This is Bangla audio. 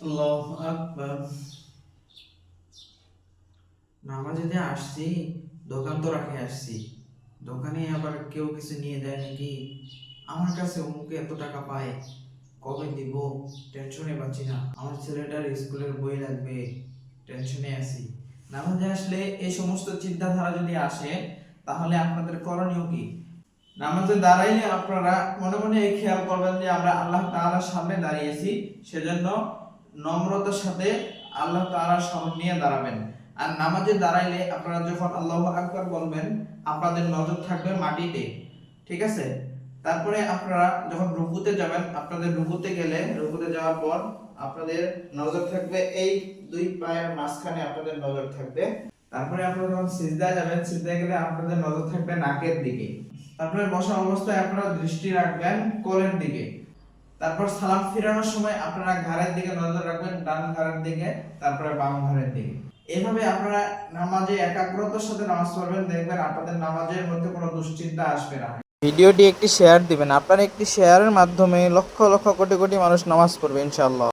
আল্লাহু আকবার। নামাজে যে আসছি, দোকান তো রাখে আসছি, দোকানে আবার কেউ কিছু নিয়ে যায় নাকি। আমার কাছে অমুকে এত টাকা পায়, কবে দিব, টেনশনে পাচ্ছি না। আমার ছেলেটার স্কুলের বই লাগবে, টেনশনে আছি। নামাজে আসলে এই সমস্ত চিন্তাধারা যদি আসে, তাহলে আপনাদের করণীয় কি? নামাজে দাঁড়াইলে আপনারা মনে মনে এই খেয়াল করবেন যে আমরা আল্লাহ তাআলার সামনে দাঁড়িয়েছি, সেজন্য নম্রতার সাথে আল্লাহ তাআলার সামনে নিয়ে দাঁড়াবেন। আর নামাজে দাঁড়াইলে আপনারা যখন আল্লাহু আকবার বলবেন, আপনাদের নজর থাকবে মাটিতে, ঠিক আছে? তারপরে আপনারা যখন রুকুতে যাবেন, আপনাদের রুকুতে যাওয়ার পর আপনাদের নজর থাকবে এই দুই পায়ের মাঝখানে, আপনাদের নজর থাকবে। তারপরে আপনারা যখন সিজদায় যাবেন, সিজদায় গেলে আপনাদের নজর থাকবে নাকের দিকে। তারপরে বসা অবস্থায় আপনারা দৃষ্টি রাখবেন কোলের দিকে। তারপর সালাম ফিরানোর সময় আপনারা ঘাড়ের দিকে নজর রাখবেন, ডান ঘাড়ের দিকে, তারপরে বাম ঘাড়ের দিকে। এভাবে আপনারা নামাজে একাগ্রতার সাথে নামাজ পড়বেন, দেখবেন আপনাদের নামাজের মধ্যে কোনো দুশ্চিন্তা আসবে না। ভিডিওটি একটি শেয়ার দিবেন। আপনার একটি শেয়ারের মাধ্যমে লক্ষ লক্ষ কোটি কোটি মানুষ নামাজ পড়বে ইনশাআল্লাহ।